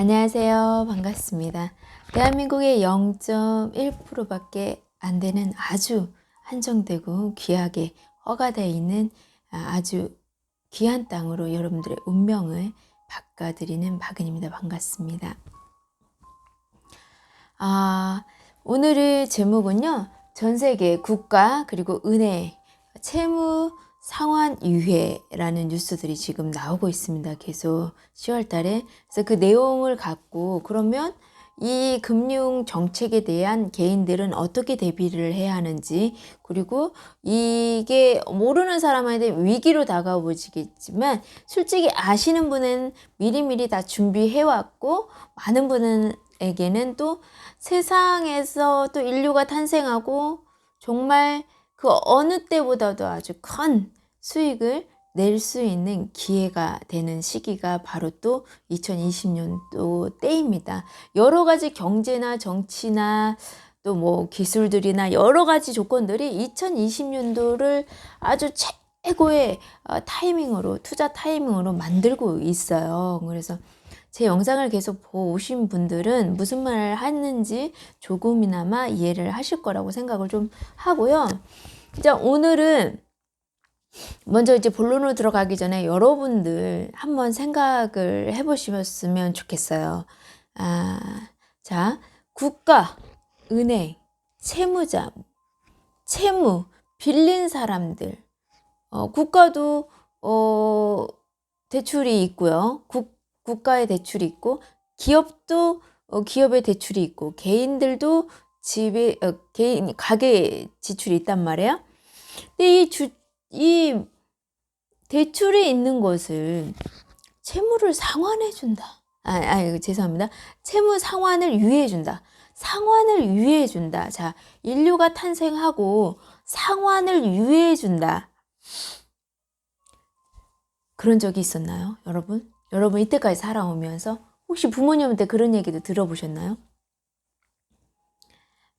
안녕하세요. 반갑습니다. 대한민국의 0.1%밖에 안 되는 아주 한정되고 귀하게 허가되어 있는 아주 귀한 땅으로 여러분들의 운명을 바꿔드리는 박은입니다. 반갑습니다. 오늘의 제목은요. 전세계 국가 그리고 은혜, 채무 상환 유예라는 뉴스들이 지금 나오고 있습니다. 계속 10월 달에. 그래서 그 내용을 갖고 그러면 이 금융 정책에 대한 개인들은 어떻게 대비를 해야 하는지, 그리고 이게 모르는 사람한테 위기로 다가오시겠지만 솔직히 아시는 분은 미리미리 다 준비해 왔고, 많은 분에게는 또 세상에서 또 인류가 탄생하고 정말 그 어느 때보다도 아주 큰 수익을 낼 수 있는 기회가 되는 시기가 바로 또 2020년도 때입니다. 여러 가지 경제나 정치나 또 뭐 기술들이나 여러 가지 조건들이 2020년도를 아주 최고의 타이밍으로, 투자 타이밍으로 만들고 있어요. 그래서 제 영상을 계속 보신 분들은 무슨 말을 하는지 조금이나마 이해를 하실 거라고 생각을 좀 하고요. 자, 오늘은 먼저 이제 본론으로 들어가기 전에 여러분들 한번 생각을 해보시면 좋겠어요. 자, 국가, 은행, 채무자, 채무, 빌린 사람들, 국가도 대출이 있고요. 국가의 대출이 있고, 기업도 기업의 대출이 있고, 개인들도 집에 개인 가계 지출이 있단 말이에요. 근데 이 대출이 있는 것을 채무를 상환해 준다. 죄송합니다. 채무 상환을 유예해 준다. 상환을 유예해 준다. 자, 인류가 탄생하고 상환을 유예해 준다. 그런 적이 있었나요, 여러분? 여러분 이때까지 살아오면서 혹시 부모님한테 그런 얘기도 들어보셨나요?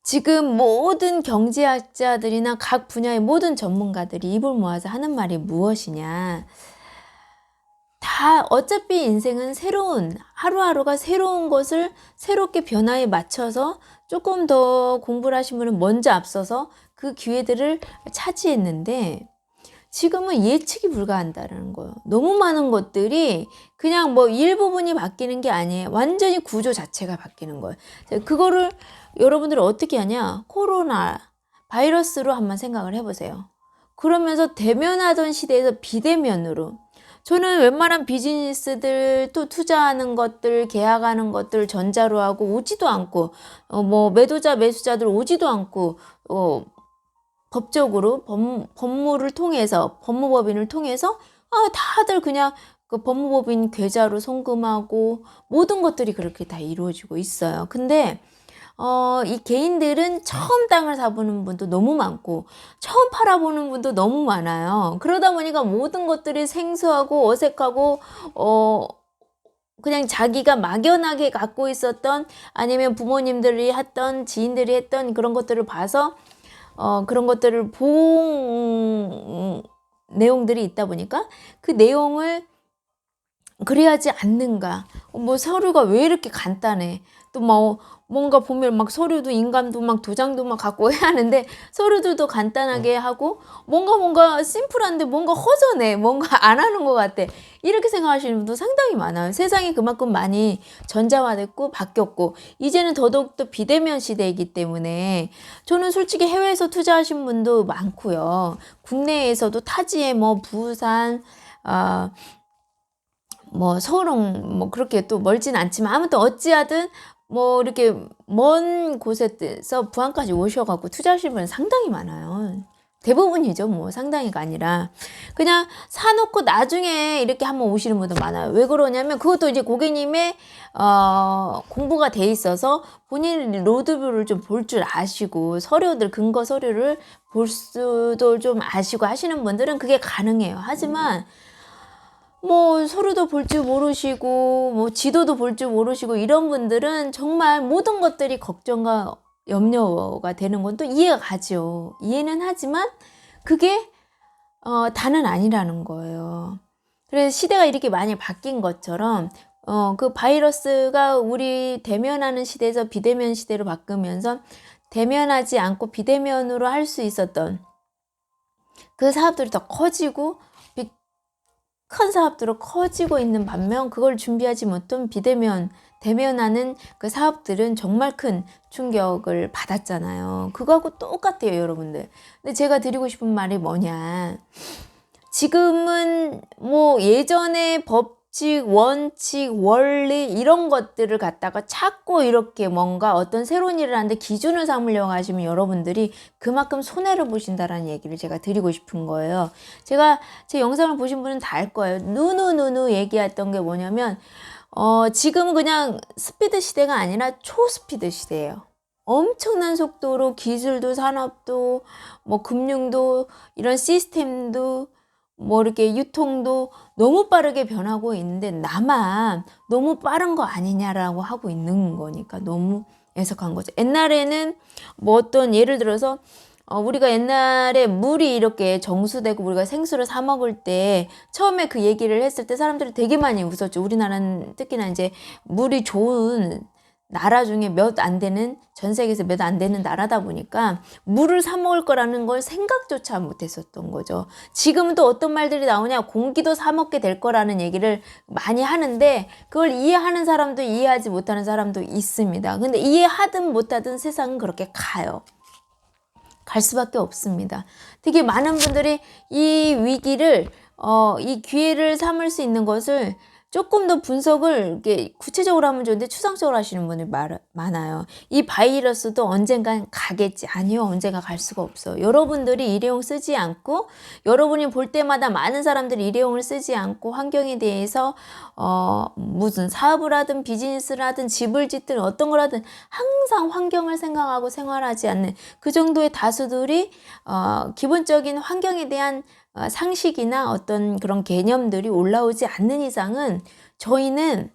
지금 모든 경제학자들이나 각 분야의 모든 전문가들이 입을 모아서 하는 말이 무엇이냐. 다 어차피 인생은 새로운, 하루하루가 새로운 것을 새롭게 변화에 맞춰서 조금 더 공부를 하신 분은 먼저 앞서서 그 기회들을 차지했는데, 지금은 예측이 불가한다는 거예요. 너무 많은 것들이 그냥 뭐 일부분이 바뀌는 게 아니에요. 완전히 구조 자체가 바뀌는 거예요. 그거를 여러분들은 어떻게 하냐? 코로나 바이러스로 한번 생각을 해보세요. 그러면서 대면하던 시대에서 비대면으로, 저는 웬만한 비즈니스들 또 투자하는 것들, 계약하는 것들 전자로 하고 오지도 않고, 뭐 매도자 매수자들 오지도 않고, 법적으로 법무를 통해서, 법무법인을 통해서 다들 그냥 그 법무법인 계좌로 송금하고 모든 것들이 그렇게 다 이루어지고 있어요. 근데 이 개인들은 처음 땅을 사보는 분도 너무 많고 처음 팔아보는 분도 너무 많아요. 그러다 보니까 모든 것들이 생소하고 어색하고 그냥 자기가 막연하게 갖고 있었던, 아니면 부모님들이 했던, 지인들이 했던 그런 것들을 봐서 그런 것들을 본 내용들이 있다 보니까 그 내용을 그래야지 않는가. 뭐 서류가 왜 이렇게 간단해. 또 뭐 뭔가 보면 막 서류도 인감도 막 도장도 막 갖고 해야 하는데 서류들도 간단하게 하고 뭔가 심플한데 뭔가 허전해. 뭔가 안 하는 것 같아. 이렇게 생각하시는 분도 상당히 많아요. 세상이 그만큼 많이 전자화됐고 바뀌었고 이제는 더더욱더 비대면 시대이기 때문에 저는 솔직히 해외에서 투자하신 분도 많고요. 국내에서도 타지에 뭐 부산, 뭐 서울은 뭐 그렇게 또 멀진 않지만 아무튼 어찌하든 뭐 이렇게 먼 곳에서 부안까지 오셔갖고 투자하시는 분은 상당히 많아요. 대부분이죠. 뭐 상당히가 아니라 그냥 사놓고 나중에 이렇게 한번 오시는 분도 많아요. 왜 그러냐면 그것도 이제 고객님의 공부가 돼 있어서 본인 로드뷰를 좀 볼 줄 아시고 서류들, 근거 서류를 볼 수도 좀 아시고 하시는 분들은 그게 가능해요. 하지만 뭐 서류도 볼 줄 모르시고 뭐 지도도 볼 줄 모르시고 이런 분들은 정말 모든 것들이 걱정과 염려가 되는 건 또 이해가 가죠. 이해는 하지만 그게 다는 아니라는 거예요. 그래서 시대가 이렇게 많이 바뀐 것처럼 그 바이러스가 우리 대면하는 시대에서 비대면 시대로 바꾸면서 대면하지 않고 비대면으로 할 수 있었던 그 사업들이 더 커지고 큰 사업들로 커지고 있는 반면 그걸 준비하지 못한 대면하는 그 사업들은 정말 큰 충격을 받았잖아요. 그거하고 똑같아요, 여러분들. 근데 제가 드리고 싶은 말이 뭐냐. 지금은 뭐 예전에 법칙, 원칙, 원리 이런 것들을 갖다가 찾고 이렇게 뭔가 어떤 새로운 일을 하는데 기준을 삼으려고 하시면 여러분들이 그만큼 손해를 보신다라는 얘기를 제가 드리고 싶은 거예요. 제가 제 영상을 보신 분은 다 알 거예요. 누누누누 얘기했던 게 뭐냐면 지금은 그냥 스피드 시대가 아니라 초스피드 시대예요. 엄청난 속도로 기술도 산업도 뭐 금융도 이런 시스템도 뭐 이렇게 유통도 너무 빠르게 변하고 있는데 나만 너무 빠른 거 아니냐라고 하고 있는 거니까 너무 애석한 거죠. 옛날에는 뭐 어떤 예를 들어서 우리가 옛날에 물이 이렇게 정수되고 우리가 생수를 사 먹을 때 처음에 그 얘기를 했을 때 사람들이 되게 많이 웃었죠. 우리나라는 특히나 이제 물이 좋은 나라 중에 몇 안 되는, 전 세계에서 몇 안 되는 나라다 보니까 물을 사 먹을 거라는 걸 생각조차 못 했었던 거죠. 지금은 또 어떤 말들이 나오냐, 공기도 사 먹게 될 거라는 얘기를 많이 하는데 그걸 이해하는 사람도 이해하지 못하는 사람도 있습니다. 근데 이해하든 못하든 세상은 그렇게 가요. 갈 수밖에 없습니다. 되게 많은 분들이 이 위기를 이 기회를 삼을 수 있는 것을 조금 더 분석을 이렇게 구체적으로 하면 좋은데 추상적으로 하시는 분이 많아요. 이 바이러스도 언젠간 가겠지. 아니요, 언젠가 갈 수가 없어. 여러분들이 일회용 쓰지 않고, 여러분이 볼 때마다 많은 사람들이 일회용을 쓰지 않고 환경에 대해서 무슨 사업을 하든 비즈니스를 하든 집을 짓든 어떤 걸 하든 항상 환경을 생각하고 생활하지 않는 그 정도의 다수들이 기본적인 환경에 대한 상식이나 어떤 그런 개념들이 올라오지 않는 이상은 저희는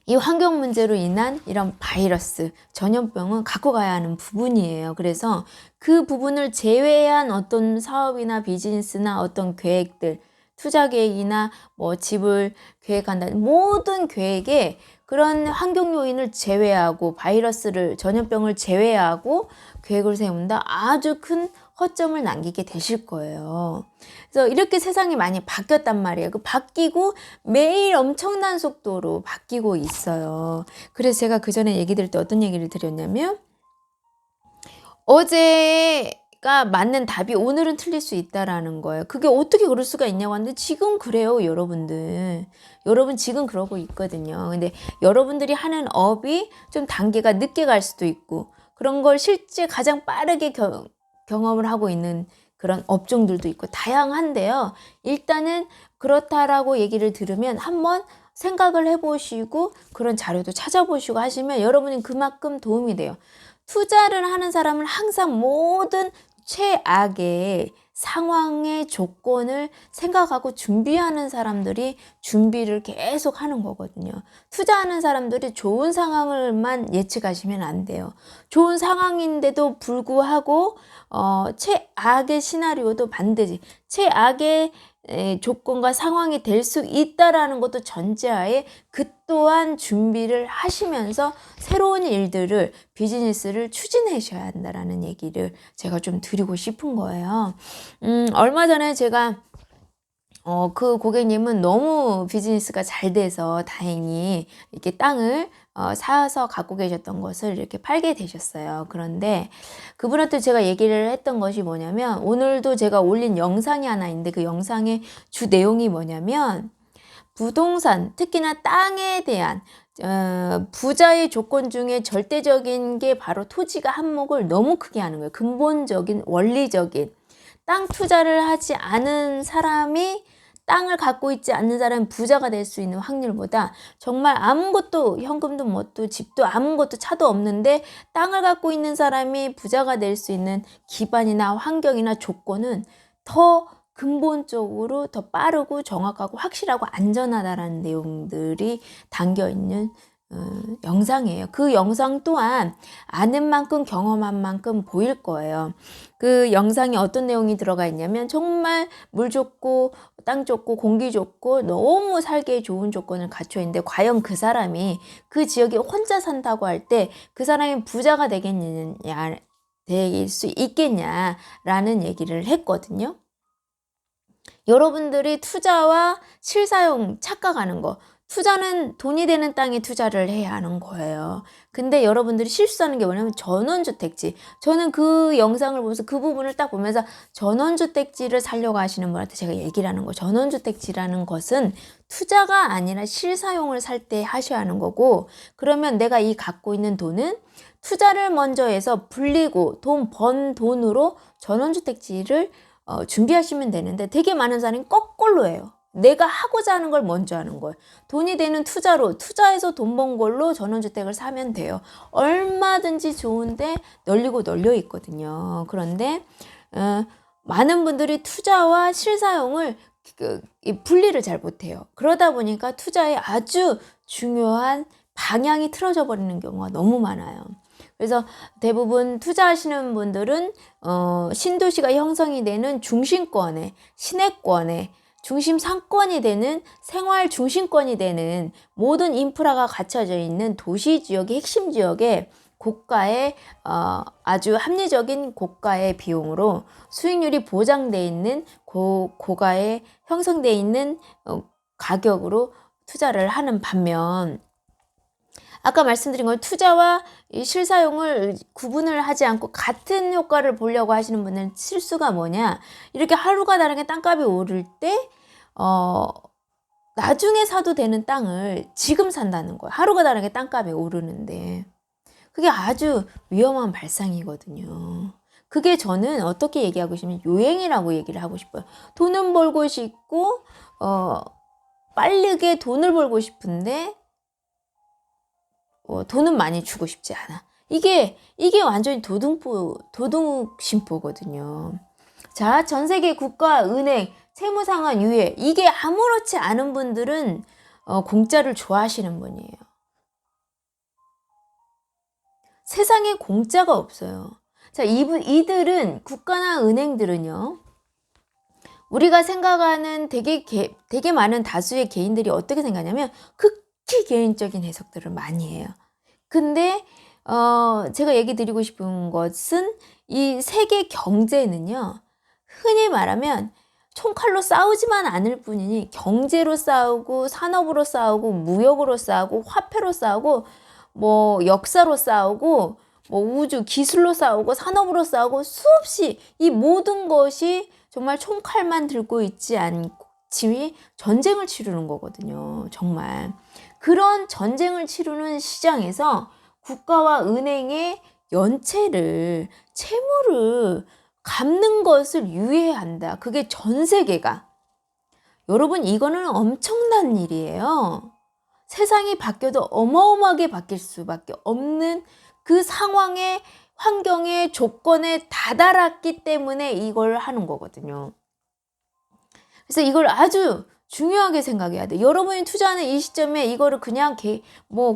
이 환경 문제로 인한 이런 바이러스, 전염병은 갖고 가야 하는 부분이에요. 그래서 그 부분을 제외한 어떤 사업이나 비즈니스나 어떤 계획들, 투자 계획이나 뭐 집을 계획한다는 모든 계획에 그런 환경 요인을 제외하고 전염병을 제외하고 계획을 세운다. 아주 큰 허점을 남기게 되실 거예요. 그래서 이렇게 세상이 많이 바뀌었단 말이에요. 그 바뀌고 매일 엄청난 속도로 바뀌고 있어요. 그래서 제가 그 전에 얘기 드릴 때 어떤 얘기를 드렸냐면 어제가 맞는 답이 오늘은 틀릴 수 있다라는 거예요. 그게 어떻게 그럴 수가 있냐고 하는데 지금 그래요, 여러분들. 여러분 지금 그러고 있거든요. 근데 여러분들이 하는 업이 좀 단계가 늦게 갈 수도 있고 그런 걸 실제 가장 빠르게 경험을 하고 있는 그런 업종들도 있고 다양한데요. 일단은 그렇다라고 얘기를 들으면 한번 생각을 해보시고 그런 자료도 찾아보시고 하시면 여러분이 그만큼 도움이 돼요. 투자를 하는 사람은 항상 모든 최악의 상황의 조건을 생각하고 준비하는 사람들이 준비를 계속 하는 거거든요. 투자하는 사람들이 좋은 상황을만 예측하시면 안 돼요. 좋은 상황인데도 불구하고 최악의 시나리오도 반드시 최악의 조건과 상황이 될 수 있다라는 것도 전제하에 그 또한 준비를 하시면서 새로운 일들을 비즈니스를 추진하셔야 한다라는 얘기를 제가 좀 드리고 싶은 거예요. 얼마 전에 제가 그 고객님은 너무 비즈니스가 잘 돼서 다행히 이렇게 땅을 사서 갖고 계셨던 것을 이렇게 팔게 되셨어요. 그런데 그분한테 제가 얘기를 했던 것이 뭐냐면 오늘도 제가 올린 영상이 하나 있는데 그 영상의 주 내용이 뭐냐면 부동산, 특히나 땅에 대한 부자의 조건 중에 절대적인 게 바로 토지가 한몫을 너무 크게 하는 거예요. 근본적인 원리적인 땅 투자를 하지 않은 사람이 땅을 갖고 있지 않는 사람이 부자가 될 수 있는 확률보다 정말 아무것도 현금도 뭣도 집도 아무것도 차도 없는데 땅을 갖고 있는 사람이 부자가 될 수 있는 기반이나 환경이나 조건은 더 근본적으로 더 빠르고 정확하고 확실하고 안전하다라는 내용들이 담겨 있는 영상이에요. 그 영상 또한 아는 만큼 경험한 만큼 보일 거예요. 그 영상에 어떤 내용이 들어가 있냐면 정말 물 좋고 땅 좋고 공기 좋고 너무 살기에 좋은 조건을 갖춰 있는데 과연 그 사람이 그 지역에 혼자 산다고 할 때 그 사람이 부자가 되겠느냐, 될 수 있겠냐라는 얘기를 했거든요. 여러분들이 투자와 실사용 착각하는 거. 투자는 돈이 되는 땅에 투자를 해야 하는 거예요. 근데 여러분들이 실수하는 게 뭐냐면 전원주택지. 저는 그 영상을 보면서 그 부분을 딱 보면서 전원주택지를 살려고 하시는 분한테 제가 얘기를 하는 거예요. 전원주택지라는 것은 투자가 아니라 실사용을 살 때 하셔야 하는 거고, 그러면 내가 이 갖고 있는 돈은 투자를 먼저 해서 불리고 돈 번 돈으로 전원주택지를 준비하시면 되는데 되게 많은 사람이 거꾸로 해요. 내가 하고자 하는 걸 먼저 하는 거예요. 돈이 되는 투자해서 돈 번 걸로 전원주택을 사면 돼요. 얼마든지 좋은데 널리고 널려 있거든요. 그런데 많은 분들이 투자와 실사용을 분리를 잘 못해요. 그러다 보니까 투자에 아주 중요한 방향이 틀어져 버리는 경우가 너무 많아요. 그래서 대부분 투자하시는 분들은 신도시가 형성이 되는 중심권에, 시내권에, 중심 상권이 되는 생활 중심권이 되는 모든 인프라가 갖춰져 있는 도시 지역의 핵심 지역에 고가의 아주 합리적인 고가의 비용으로 수익률이 보장돼 있는 고가의 형성돼 있는 가격으로 투자를 하는 반면, 아까 말씀드린 건 투자와 실사용을 구분을 하지 않고 같은 효과를 보려고 하시는 분들은 실수가 뭐냐, 이렇게 하루가 다르게 땅값이 오를 때 나중에 사도 되는 땅을 지금 산다는 거예요. 하루가 다르게 땅값이 오르는데 그게 아주 위험한 발상이거든요. 그게 저는 어떻게 얘기하고 싶으면 요행이라고 얘기를 하고 싶어요. 돈은 벌고 싶고 빠르게 돈을 벌고 싶은데 돈은 많이 주고 싶지 않아. 이게 완전히 도둑심보거든요. 자, 전 세계 국가, 은행, 세무상환, 유예, 이게 아무렇지 않은 분들은 공짜를 좋아하시는 분이에요. 세상에 공짜가 없어요. 자, 이들은, 국가나 은행들은요, 우리가 생각하는 되게 많은 다수의 개인들이 어떻게 생각하냐면 극히 개인적인 해석들을 많이 해요. 근데 제가 얘기 드리고 싶은 것은 이 세계 경제는요, 흔히 말하면 총칼로 싸우지만 않을 뿐이니 경제로 싸우고 산업으로 싸우고 무역으로 싸우고 화폐로 싸우고 뭐 역사로 싸우고 뭐 우주 기술로 싸우고 산업으로 싸우고 수없이 이 모든 것이 정말 총칼만 들고 있지 않지 전쟁을 치르는 거거든요. 정말 그런 전쟁을 치르는 시장에서 국가와 은행의 연체를, 채무를 갚는 것을 유예한다. 그게 전 세계가. 여러분, 이거는 엄청난 일이에요. 세상이 바뀌어도 어마어마하게 바뀔 수밖에 없는 그 상황에, 환경에, 조건에 다다랐기 때문에 이걸 하는 거거든요. 그래서 이걸 아주 중요하게 생각해야 돼. 여러분이 투자하는 이 시점에 이거를 그냥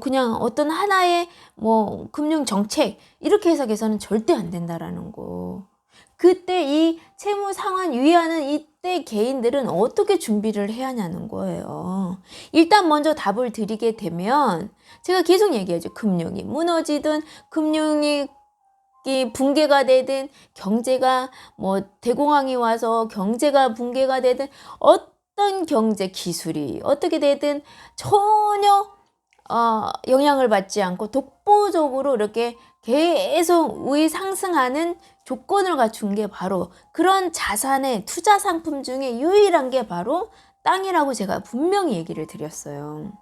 그냥 어떤 하나의 금융 정책 이렇게 해석해서는 절대 안 된다라는 거. 그때 이 채무 상환 유예하는 이때 개인들은 어떻게 준비를 해야 하냐는 거예요. 일단 먼저 답을 드리게 되면 제가 계속 얘기하죠. 금융이 무너지든 금융이 붕괴가 되든 경제가 대공황이 와서 경제가 붕괴가 되든 어떤 경제 기술이 어떻게 되든 전혀 영향을 받지 않고 독보적으로 이렇게 계속 우위 상승하는 조건을 갖춘 게 바로 그런 자산의 투자 상품 중에 유일한 게 바로 땅이라고 제가 분명히 얘기를 드렸어요.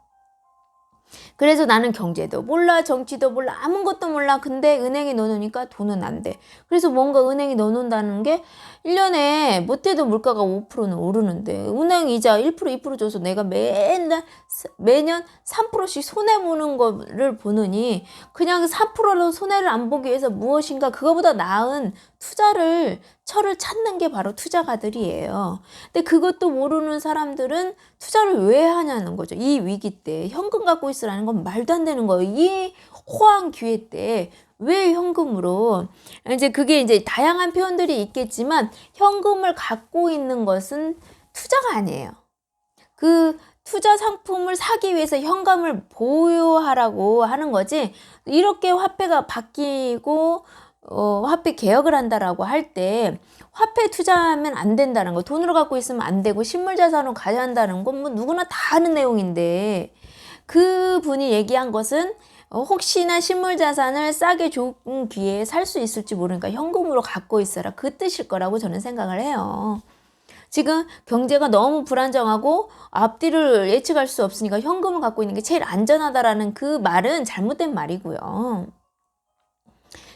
그래서 나는 경제도 몰라, 정치도 몰라, 아무것도 몰라. 근데 은행에 넣어놓으니까 돈은 안 돼. 그래서 뭔가 은행에 넣어놓는다는 게 1년에 못해도 물가가 5%는 오르는데 은행 이자 1% 2% 줘서 내가 매년 3%씩 손해보는 거를 보느니 그냥 3%로 손해를 안 보기 위해서 무엇인가 그거보다 나은 투자를 철을 찾는 게 바로 투자가들이에요. 근데 그것도 모르는 사람들은 투자를 왜 하냐는 거죠. 이 위기 때 현금 갖고 있으라는 건 말도 안 되는 거예요. 이 호황 기회 때 왜 현금으로, 이제 그게 이제 다양한 표현들이 있겠지만 현금을 갖고 있는 것은 투자가 아니에요. 그 투자 상품을 사기 위해서 현금을 보유하라고 하는 거지, 이렇게 화폐가 바뀌고 화폐 개혁을 한다라고 할 때 화폐 투자하면 안 된다는 거, 돈으로 갖고 있으면 안 되고 실물자산으로 가야 한다는 건 뭐 누구나 다 아는 내용인데, 그 분이 얘기한 것은 혹시나 실물자산을 싸게 좋은 기회에 살 수 있을지 모르니까 현금으로 갖고 있어라, 그 뜻일 거라고 저는 생각을 해요. 지금 경제가 너무 불안정하고 앞뒤를 예측할 수 없으니까 현금을 갖고 있는 게 제일 안전하다라는 그 말은 잘못된 말이고요.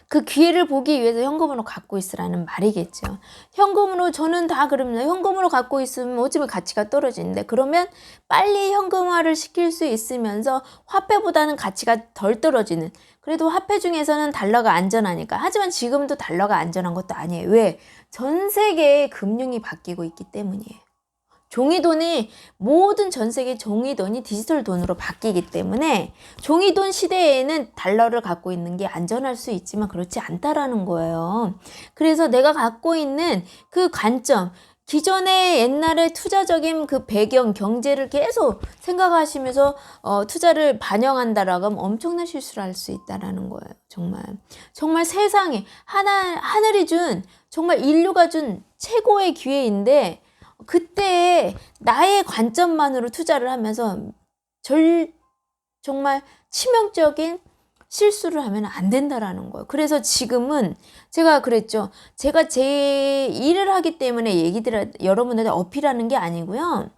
그 기회를 보기 위해서 현금으로 갖고 있으라는 말이겠죠. 현금으로, 저는 다 그럽니다. 현금으로 갖고 있으면 어차피 가치가 떨어지는데, 그러면 빨리 현금화를 시킬 수 있으면서 화폐보다는 가치가 덜 떨어지는, 그래도 화폐 중에서는 달러가 안전하니까. 하지만 지금도 달러가 안전한 것도 아니에요. 왜? 전 세계의 금융이 바뀌고 있기 때문이에요. 종이돈이, 모든 전 세계 종이돈이 디지털 돈으로 바뀌기 때문에 종이돈 시대에는 달러를 갖고 있는 게 안전할 수 있지만 그렇지 않다라는 거예요. 그래서 내가 갖고 있는 그 관점, 기존의 옛날의 투자적인 그 배경, 경제를 계속 생각하시면서 투자를 반영한다라고 하면 엄청난 실수를 할 수 있다라는 거예요. 정말 세상에 하늘이 준, 정말 인류가 준 최고의 기회인데, 그때 나의 관점만으로 투자를 하면서 정말 치명적인 실수를 하면 안 된다라는 거예요. 그래서 지금은 제가 그랬죠. 제가 제 일을 하기 때문에 여러분들한테 어필하는 게 아니고요.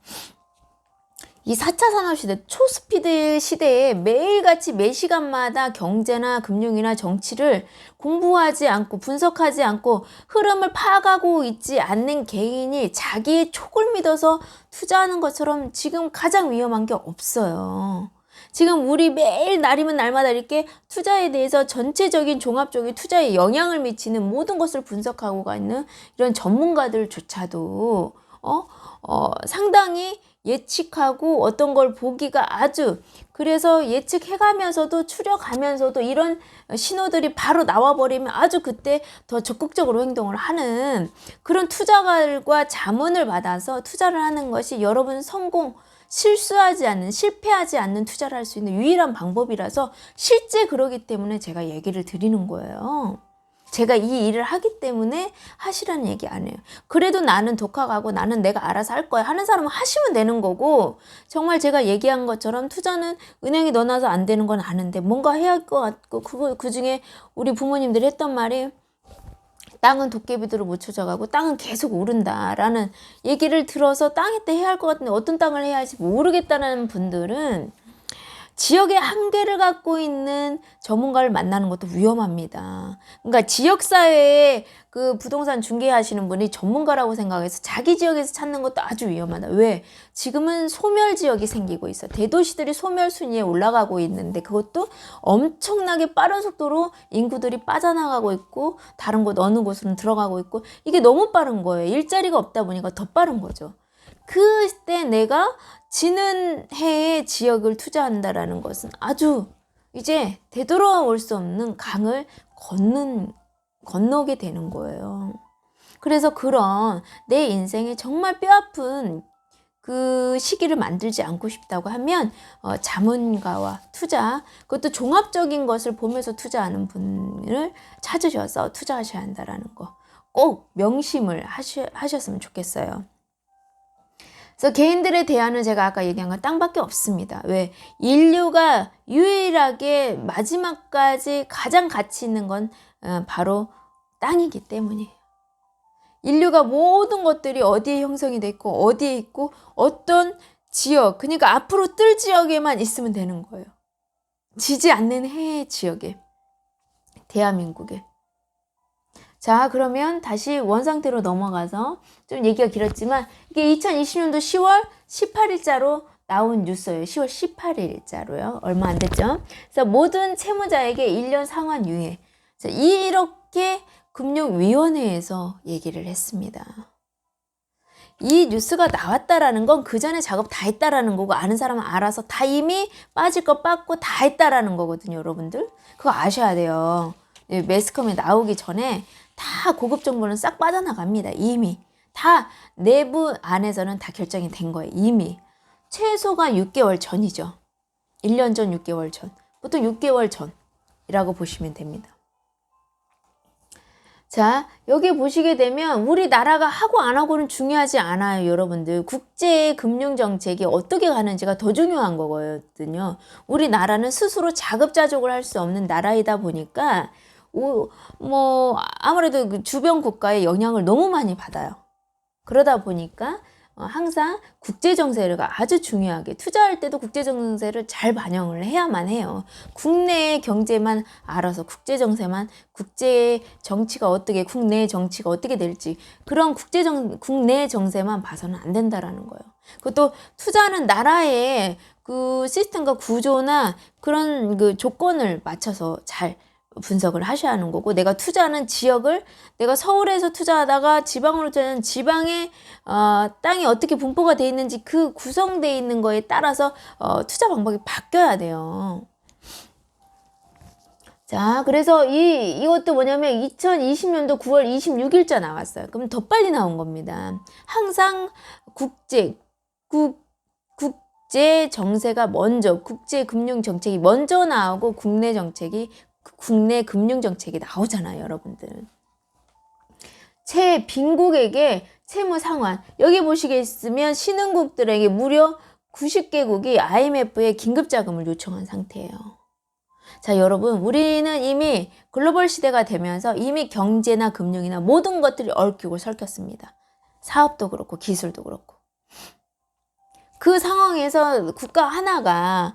이 4차 산업시대, 초스피드 시대에 매일같이 매 시간마다 경제나 금융이나 정치를 공부하지 않고 분석하지 않고 흐름을 파악하고 있지 않는 개인이 자기의 촉을 믿어서 투자하는 것처럼 지금 가장 위험한 게 없어요. 지금 우리 매일 날이면 날마다 이렇게 투자에 대해서 전체적인 종합적인 투자에 영향을 미치는 모든 것을 분석하고 있는 이런 전문가들조차도 상당히 예측하고 어떤 걸 보기가 아주, 그래서 예측해가면서도 추려가면서도 이런 신호들이 바로 나와버리면 아주 그때 더 적극적으로 행동을 하는 그런 투자가들과 자문을 받아서 투자를 하는 것이 여러분 실패하지 않는 투자를 할 수 있는 유일한 방법이라서 실제 그러기 때문에 제가 얘기를 드리는 거예요. 제가 이 일을 하기 때문에 하시라는 얘기 안 해요. 그래도 나는 독학하고 나는 내가 알아서 할 거야 하는 사람은 하시면 되는 거고, 정말 제가 얘기한 것처럼 투자는 은행에 넣어놔서 안 되는 건 아는데 뭔가 해야 할 것 같고, 그 중에 우리 부모님들이 했던 말이 땅은 도깨비들로 못 찾아가고 땅은 계속 오른다라는 얘기를 들어서 땅에 때 해야 할 것 같은데 어떤 땅을 해야 할지 모르겠다는 분들은 지역의 한계를 갖고 있는 전문가를 만나는 것도 위험합니다. 그러니까 지역사회에 그 부동산 중개하시는 분이 전문가라고 생각해서 자기 지역에서 찾는 것도 아주 위험하다. 왜? 지금은 소멸 지역이 생기고 있어. 대도시들이 소멸 순위에 올라가고 있는데 그것도 엄청나게 빠른 속도로 인구들이 빠져나가고 있고 다른 곳 어느 곳으로는 들어가고 있고, 이게 너무 빠른 거예요. 일자리가 없다 보니까 더 빠른 거죠. 그때 내가 지는 해의 지역을 투자한다라는 것은 아주 이제 되돌아올 수 없는 강을 건너게 되는 거예요. 그래서 그런 내 인생에 정말 뼈아픈 그 시기를 만들지 않고 싶다고 하면 자문가와 투자, 그것도 종합적인 것을 보면서 투자하는 분을 찾으셔서 투자하셔야 한다라는 거 꼭 명심을 하셨으면 좋겠어요. 그래서 개인들의 대안은 제가 아까 얘기한 건 땅밖에 없습니다. 왜? 인류가 유일하게 마지막까지 가장 가치 있는 건 바로 땅이기 때문이에요. 인류가 모든 것들이 어디에 형성이 돼 있고 어디에 있고 어떤 지역, 그러니까 앞으로 뜰 지역에만 있으면 되는 거예요. 지지 않는 해의 지역에, 대한민국에. 자, 그러면 다시 원상태로 넘어가서, 좀 얘기가 길었지만 이게 2020년도 10월 18일자로 나온 뉴스예요. 10월 18일자로요. 얼마 안 됐죠. 그래서 모든 채무자에게 1년 상환 유예. 이렇게 금융위원회에서 얘기를 했습니다. 이 뉴스가 나왔다라는 건 그 전에 작업 다 했다라는 거고, 아는 사람은 알아서 다 이미 빠질 거 빠고 다 했다라는 거거든요, 여러분들. 그거 아셔야 돼요. 매스컴에 나오기 전에 다 고급 정보는 싹 빠져나갑니다. 이미 다 내부 안에서는 다 결정이 된 거예요. 이미 최소가 6개월 전이죠. 1년 전, 6개월 전. 보통 6개월 전이라고 보시면 됩니다. 자, 여기 보시게 되면 우리나라가 하고 안 하고는 중요하지 않아요, 여러분들. 국제 금융 정책이 어떻게 가는지가 더 중요한 거거든요. 우리나라는 스스로 자급자족을 할 수 없는 나라이다 보니까 아무래도 그 주변 국가의 영향을 너무 많이 받아요. 그러다 보니까 항상 국제 정세가 아주 중요하게, 투자할 때도 국제 정세를 잘 반영을 해야만 해요. 국내 경제만 알아서 국제 정세만, 국제 정치가 어떻게, 국내 정치가 어떻게 될지 그런 국내 정세만 봐서는 안 된다라는 거예요. 그것도 투자하는 나라의 그 시스템과 구조나 그런 그 조건을 맞춰서 잘 분석을 하셔야 하는 거고, 내가 투자하는 지역을, 내가 서울에서 투자하다가 지방으로 투자하는 지방의 땅이 어떻게 분포가 돼 있는지 그 구성되어 있는 거에 따라서 투자 방법이 바뀌어야 돼요. 자, 그래서 이것도 뭐냐면 2020년도 9월 26일자 나왔어요. 그럼 더 빨리 나온 겁니다. 항상 국제 정세가 먼저, 국제 금융 정책이 먼저 나오고 국내 금융 정책이 나오잖아요, 여러분들. 빈국에게 채무 상환, 여기 보시겠으면 신흥국들에게 무려 90개국이 IMF에 긴급 자금을 요청한 상태예요. 자, 여러분, 우리는 이미 글로벌 시대가 되면서 이미 경제나 금융이나 모든 것들이 얽히고 설켰습니다. 사업도 그렇고 기술도 그렇고. 그 상황에서 국가 하나가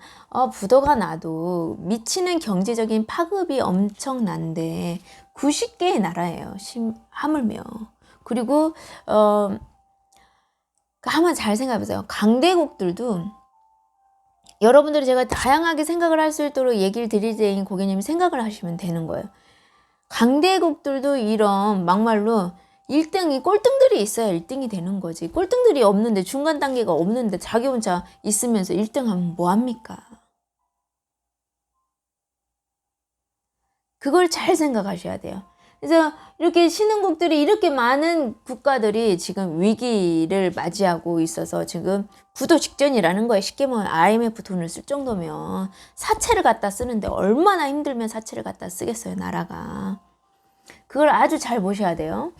부도가 나도 미치는 경제적인 파급이 엄청난데 90개의 나라예요. 하물며. 그리고 한번 잘 생각해보세요. 강대국들도, 여러분들이 제가 다양하게 생각을 할 수 있도록 얘기를 드릴 때인 고객님이 생각을 하시면 되는 거예요. 강대국들도 이런 막말로 1등이, 꼴등들이 있어야 1등이 되는 거지. 꼴등들이 없는데, 중간 단계가 없는데 자기 혼자 있으면서 1등 하면 뭐합니까? 그걸 잘 생각하셔야 돼요. 그래서 이렇게 신흥국들이, 이렇게 많은 국가들이 지금 위기를 맞이하고 있어서 지금 부도 직전이라는 거예요. 쉽게 말하면 IMF 돈을 쓸 정도면 사채를 갖다 쓰는데 얼마나 힘들면 사채를 갖다 쓰겠어요, 나라가. 그걸 아주 잘 보셔야 돼요.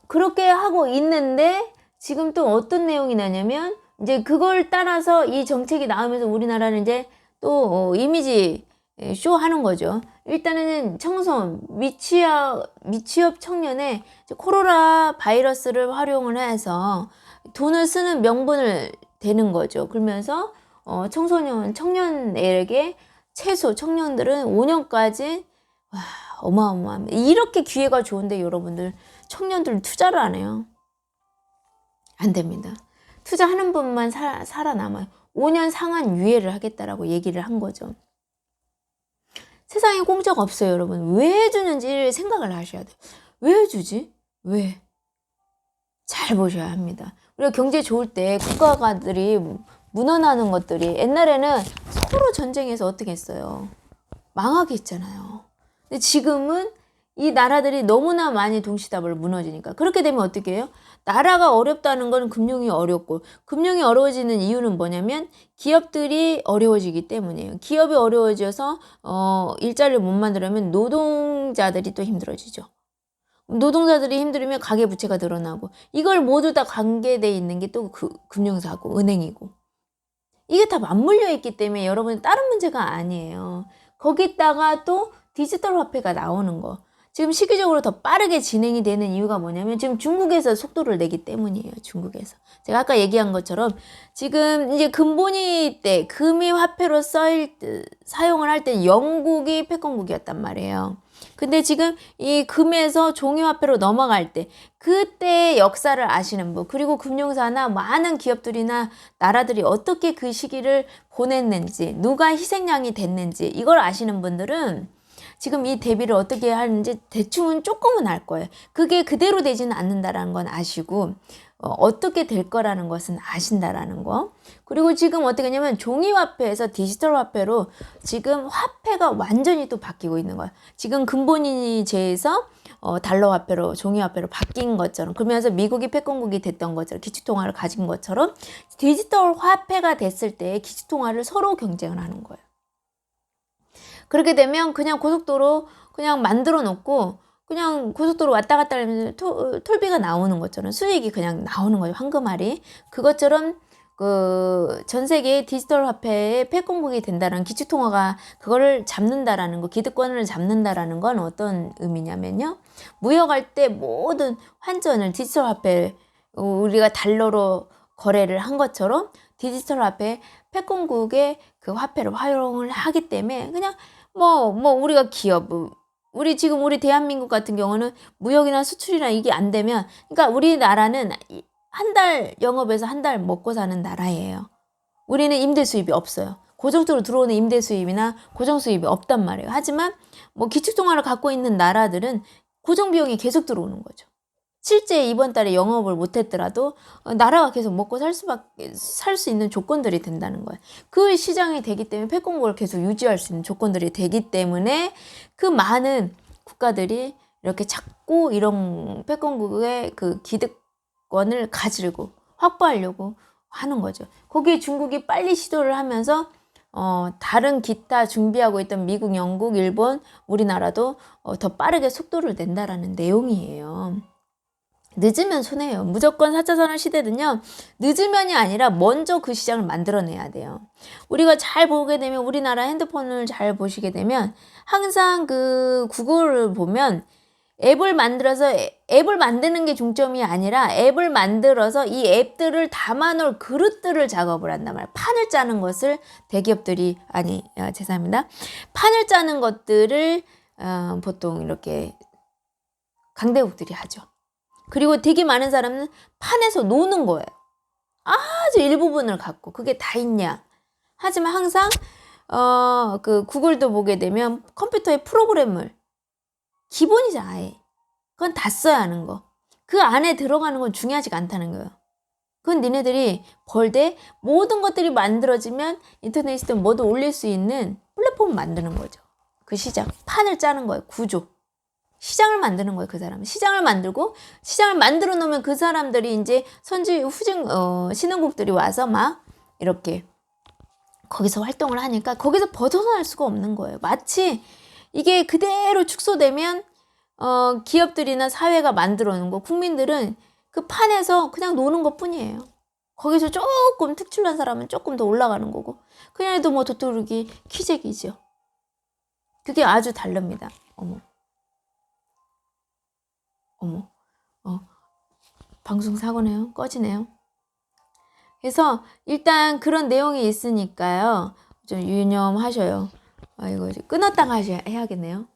그렇게 하고 있는데 지금 또 어떤 내용이 나냐면, 이제 그걸 따라서 이 정책이 나오면서 우리나라는 이제 또 이미지 쇼 하는 거죠. 일단은 청소년, 미취업 청년의 코로나 바이러스를 활용을 해서 돈을 쓰는 명분을 대는 거죠. 그러면서 청년에게 최소 청년들은 5년까지 어마어마합니다. 이렇게 기회가 좋은데 여러분들, 청년들 투자를 안 해요. 안 됩니다. 투자하는 분만 살아남아요. 5년 상한 유예를 하겠다라고 얘기를 한 거죠. 세상에 공짜가 없어요, 여러분. 왜 해주는지 생각을 하셔야 돼요. 왜 해주지? 왜? 잘 보셔야 합니다. 우리가 경제 좋을 때 국가들이 무너나는 것들이, 옛날에는 서로 전쟁해서 어떻게 했어요? 망하게 했잖아요. 근데 지금은 이 나라들이 너무나 많이 동시다발로 무너지니까, 그렇게 되면 어떻게 해요? 나라가 어렵다는 건 금융이 어렵고, 금융이 어려워지는 이유는 뭐냐면 기업들이 어려워지기 때문이에요. 기업이 어려워져서 일자리를 못 만들면 노동자들이 또 힘들어지죠. 노동자들이 힘들면 가계부채가 늘어나고, 이걸 모두 다 관계되어 있는 게 또 금융사고 은행이고, 이게 다 맞물려 있기 때문에 여러분, 다른 문제가 아니에요. 거기다가 또 디지털 화폐가 나오는 거, 지금 시기적으로 더 빠르게 진행이 되는 이유가 뭐냐면 지금 중국에서 속도를 내기 때문이에요. 중국에서. 제가 아까 얘기한 것처럼 지금 이제 금본위 때 금이 화폐로 사용을 할 때 영국이 패권국이었단 말이에요. 근데 지금 이 금에서 종이화폐로 넘어갈 때, 그때 역사를 아시는 분, 그리고 금융사나 많은 기업들이나 나라들이 어떻게 그 시기를 보냈는지, 누가 희생양이 됐는지, 이걸 아시는 분들은 지금 이 대비를 어떻게 하는지 대충은 조금은 알 거예요. 그게 그대로 되지는 않는다라는 건 아시고 어떻게 될 거라는 것은 아신다라는 거. 그리고 지금 어떻게 하냐면 종이화폐에서 디지털 화폐로 지금 화폐가 완전히 또 바뀌고 있는 거예요. 지금 근본인제에서 달러 화폐로 종이 화폐로 바뀐 것처럼, 그러면서 미국이 패권국이 됐던 것처럼 기축통화를 가진 것처럼 디지털 화폐가 됐을 때 기축통화를 서로 경쟁을 하는 거예요. 그렇게 되면 그냥 고속도로 그냥 만들어 놓고 그냥 고속도로 왔다 갔다 하면서 톨비가 나오는 것처럼 수익이 그냥 나오는 거죠. 황금알이. 그것처럼 전 세계 디지털 화폐의 패권국이 된다는, 기축통화가 그거를 잡는다라는 거, 기득권을 잡는다라는 건 어떤 의미냐면요. 무역할 때 모든 환전을 디지털 화폐, 우리가 달러로 거래를 한 것처럼 디지털 화폐 패권국의 그 화폐를 활용을 하기 때문에 그냥 우리가 기업, 우리 대한민국 같은 경우는 무역이나 수출이나 이게 안 되면, 그러니까 우리나라는 한 달 영업에서 한 달 먹고 사는 나라예요. 우리는 임대 수입이 없어요. 고정적으로 들어오는 임대 수입이나 고정 수입이 없단 말이에요. 하지만 기축통화를 갖고 있는 나라들은 고정 비용이 계속 들어오는 거죠. 실제 이번 달에 영업을 못했더라도 나라가 계속 먹고 살 수 있는 조건들이 된다는 거예요. 그 시장이 되기 때문에 패권국을 계속 유지할 수 있는 조건들이 되기 때문에 그 많은 국가들이 이렇게 자꾸 이런 패권국의 그 기득권을 가지려고 확보하려고 하는 거죠. 거기에 중국이 빨리 시도를 하면서 다른 기타 준비하고 있던 미국, 영국, 일본, 우리나라도 더 빠르게 속도를 낸다라는 내용이에요. 늦으면 손해예요. 무조건 4차 산업 시대는요, 늦으면이 아니라 먼저 그 시장을 만들어내야 돼요. 우리가 잘 보게 되면, 우리나라 핸드폰을 잘 보시게 되면 항상 그 구글을 보면 앱을 만드는 게 중점이 아니라 앱을 만들어서 이 앱들을 담아놓을 그릇들을 작업을 한단 말이에요. 판을 짜는 것을 대기업들이, 죄송합니다. 판을 짜는 것들을 보통 이렇게 강대국들이 하죠. 그리고 되게 많은 사람은 판에서 노는 거예요. 아주 일부분을 갖고 그게 다 있냐. 하지만 항상 그 구글도 보게 되면 컴퓨터의 프로그램을 기본이잖아. 아예. 그건 다 써야 하는 거. 그 안에 들어가는 건 중요하지가 않다는 거예요. 그건 니네들이 벌되 모든 것들이 만들어지면 인터넷이든 뭐든 올릴 수 있는 플랫폼을 만드는 거죠. 그 시장. 판을 짜는 거예요. 구조. 시장을 만드는 거예요. 그 사람은 시장을 만들고, 시장을 만들어 놓으면 그 사람들이 이제 신흥국들이 와서 막 이렇게 거기서 활동을 하니까 거기서 벗어날 수가 없는 거예요. 마치 이게 그대로 축소되면 기업들이나 사회가 만들어 놓은 거, 국민들은 그 판에서 그냥 노는 것 뿐이에요. 거기서 조금 특출난 사람은 조금 더 올라가는 거고, 그냥 해도 도토리기 키재기죠. 그게 아주 다릅니다. 어머, 방송 사고네요. 꺼지네요. 그래서 일단 그런 내용이 있으니까요, 좀 유념하셔요. 이거 끊었다가 해야겠네요.